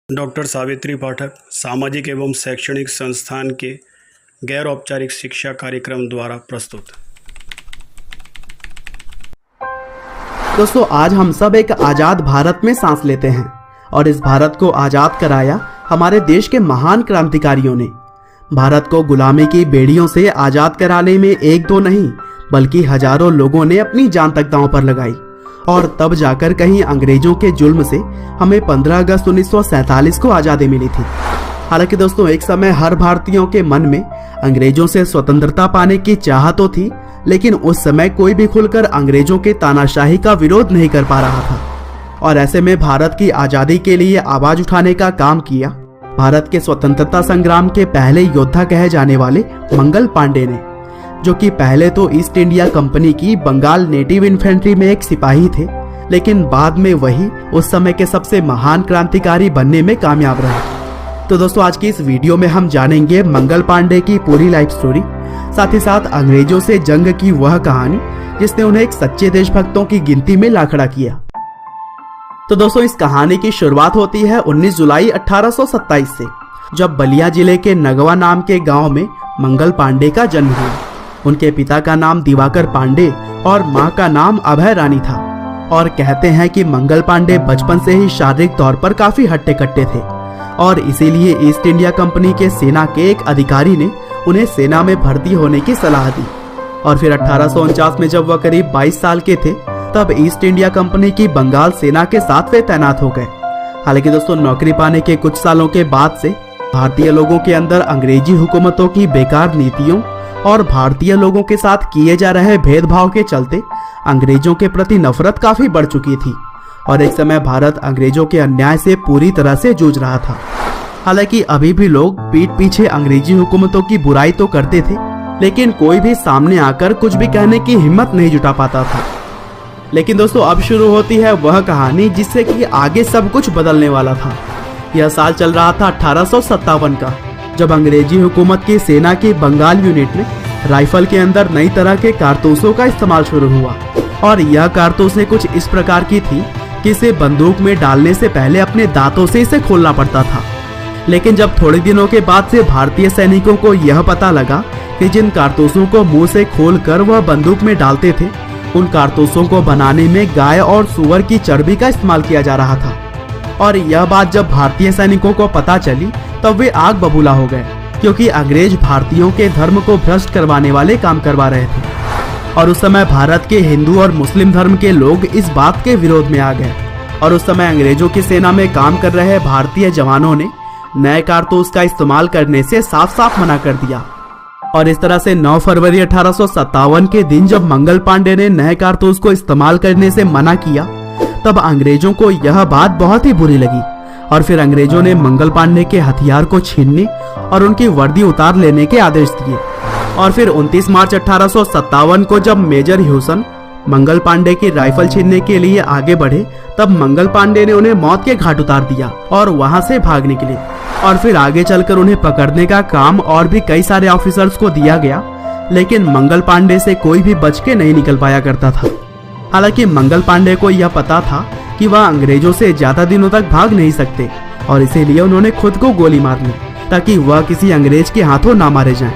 Doctor Savitri पाठक सामाजिक एवं शैक्षणिक संस्थान के गैर औपचारिक शिक्षा कार्यक्रम द्वारा प्रस्तुत। दोस्तों, आज हम सब एक आज़ाद भारत में सांस लेते हैं और इस भारत को आज़ाद कराया हमारे देश के महान क्रांतिकारियों ने। भारत को गुलामी की बेड़ियों से आज़ाद कराने में एक दो नहीं बल्कि हजारों लोगों ने अपनी जान तक दांव पर लगाई और तब जाकर कहीं अंग्रेजों के जुल्म से हमें 15 अगस्त 1947 को आज़ादी मिली थी। हालांकि दोस्तों, एक समय हर भारतीयों के मन में अंग्रेजों से स्वतंत्रता पाने की चाह तो थी, लेकिन उस समय कोई भी खुलकर अंग्रेजों के तानाशाही का विरोध नहीं कर पा रहा था। और ऐसे में भारत की आज़ादी के लिए आवाज उठाने का काम किया भारत के स्वतंत्रता संग्राम के पहले योद्धा कहे जाने वाले मंगल पांडे ने, जो कि पहले तो ईस्ट इंडिया कंपनी की बंगाल नेटिव इन्फेंट्री में एक सिपाही थे, लेकिन बाद में वही उस समय के सबसे महान क्रांतिकारी बनने में कामयाब रहे। तो दोस्तों, आज की इस वीडियो में हम जानेंगे मंगल पांडे की पूरी लाइफ स्टोरी, साथ ही साथ अंग्रेजों से जंग की वह कहानी जिसने उन्हें एक सच्चे देशभक्तों की गिनती में ला खड़ा किया। तो दोस्तों, इस कहानी की शुरुआत होती है 19 जुलाई 1827 से, जब बलिया जिले के नगवा नाम के गांव में मंगल पांडे का जन्म हुआ। उनके पिता का नाम दिवाकर पांडे और मां का नाम अभय रानी था। और कहते हैं कि मंगल पांडे बचपन से ही शारीरिक तौर पर काफी हट्टे कट्टे थे और इसीलिए ईस्ट इंडिया कंपनी के सेना के एक अधिकारी ने उन्हें सेना में भर्ती होने की सलाह दी। और फिर 1849 में जब वह करीब 22 साल के थे, तब ईस्ट इंडिया कंपनी की बंगाल सेना के साथ वे तैनात हो गए। हालांकि दोस्तों, नौकरी पाने के कुछ सालों के बाद से भारतीय लोगों के अंदर अंग्रेजी हुकूमतों की बेकार नीतियों और भारतीय लोगों के साथ किए जा रहे भेदभाव के चलते अंग्रेजों के प्रति नफरत काफी बढ़ चुकी थी और एक समय भारत अंग्रेजों के अन्याय से पूरी तरह से जूझ रहा था। हालांकि अभी भी लोग पीठ पीछे अंग्रेजी हुकूमतों की बुराई तो करते थे, लेकिन कोई भी सामने आकर कुछ भी कहने की हिम्मत नहीं जुटा पाता था। लेकिन दोस्तों, अब शुरू होती है वह कहानी जिससे कि आगे सब कुछ बदलने वाला था। यह साल चल रहा था 1857 का, जब अंग्रेजी हुकूमत की सेना की बंगाल यूनिट में राइफल के अंदर नई तरह के कारतूसों का इस्तेमाल शुरू हुआ। और यह कारतूसें कुछ इस प्रकार की थी कि इसे बंदूक में डालने से पहले अपने दांतों से इसे खोलना पड़ता था। लेकिन जब थोड़े दिनों के बाद से भारतीय सैनिकों को यह पता लगा कि जिन कारतूसों को मुंह से खोलकर वह बंदूक में डालते थे, उन कारतूसों को बनाने में गाय और सूअर की चर्बी का इस्तेमाल किया जा रहा था। और यह बात जब भारतीय सैनिकों को पता चली, तब वे आग बबूला हो गए, क्योंकि अंग्रेज भारतीयों के धर्म को भ्रष्ट करवाने वाले काम करवा रहे थे। और उस समय भारत के हिंदू और मुस्लिम धर्म के लोग इस बात के विरोध में आ गए और उस समय अंग्रेजों की सेना में काम कर रहे भारतीय जवानों ने नए कारतूस का इस्तेमाल करने से साफ साफ मना कर दिया। और इस तरह से 9 फरवरी 1857 के दिन जब मंगल पांडे ने नए कारतूस को इस्तेमाल करने से मना किया, तब अंग्रेजों को यह बात बहुत ही बुरी लगी और फिर अंग्रेजों ने मंगल पांडे के हथियार को छीनने और उनकी वर्दी उतार लेने के आदेश दिए। और फिर 29 मार्च 1857 को जब मेजर ह्यूसन मंगल पांडे की राइफल छीनने के लिए आगे बढ़े, तब मंगल पांडे ने उन्हें मौत के घाट उतार दिया और वहां से भाग निकले। और फिर आगे चलकर उन्हें पकड़ने का काम और भी कई सारे ऑफिसर्स को दिया गया, लेकिन मंगल पांडे से कोई भी बच के नहीं निकल पाया करता था। हालांकि मंगल पांडे को यह पता था कि वह अंग्रेजों से ज्यादा दिनों तक भाग नहीं सकते और इसीलिए उन्होंने खुद को गोली मार ली ताकि वह किसी अंग्रेज के हाथों ना मारे जाएं।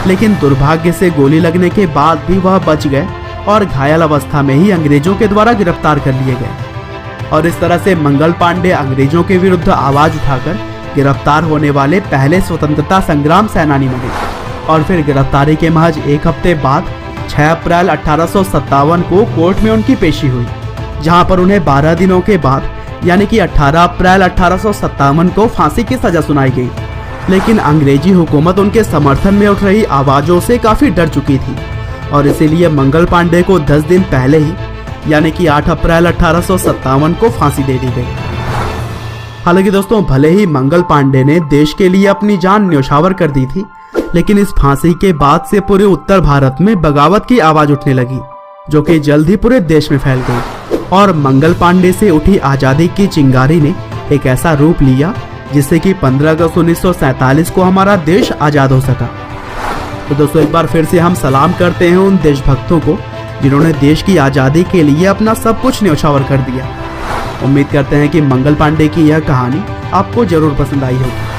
लेकिन दुर्भाग्य से गोली लगने के बाद भी वह बच गए और घायल अवस्था में ही अंग्रेजों के द्वारा गिरफ्तार कर लिए गए। और इस तरह से मंगल पांडे अंग्रेजों के विरुद्ध आवाज उठाकर गिरफ्तार होने वाले पहले स्वतंत्रता संग्राम सेनानी बने। और फिर गिरफ्तारी के महज एक हफ्ते बाद 6 अप्रैल 1857 को कोर्ट में उनकी पेशी हुई, जहां पर उन्हें 12 दिनों के बाद यानी कि 18 अप्रैल 1857 को फांसी की सजा सुनाई गई। लेकिन अंग्रेजी हुकूमत उनके समर्थन में उठ रही आवाजों से काफी डर चुकी थी और इसीलिए मंगल पांडे को 10 दिन पहले ही यानी कि 8 अप्रैल 1857 को फांसी दे दी गई। हालांकि दोस्तों, भले ही मंगल पांडे ने देश के लिए अपनी जान न्यौछावर कर दी थी, लेकिन इस फांसी के बाद से पूरे उत्तर भारत में बगावत की आवाज उठने लगी, जो कि जल्द ही पूरे देश में फैल गई। और मंगल पांडे से उठी आजादी की चिंगारी ने एक ऐसा रूप लिया जिससे कि 15 अगस्त 1947 को हमारा देश आजाद हो सका। तो दोस्तों, एक बार फिर से हम सलाम करते हैं उन देशभक्तों को जिन्होंने देश की आजादी के लिए अपना सब कुछ न्यौछावर कर दिया। उम्मीद करते हैं कि मंगल पांडे की यह कहानी आपको जरूर पसंद आई होगी।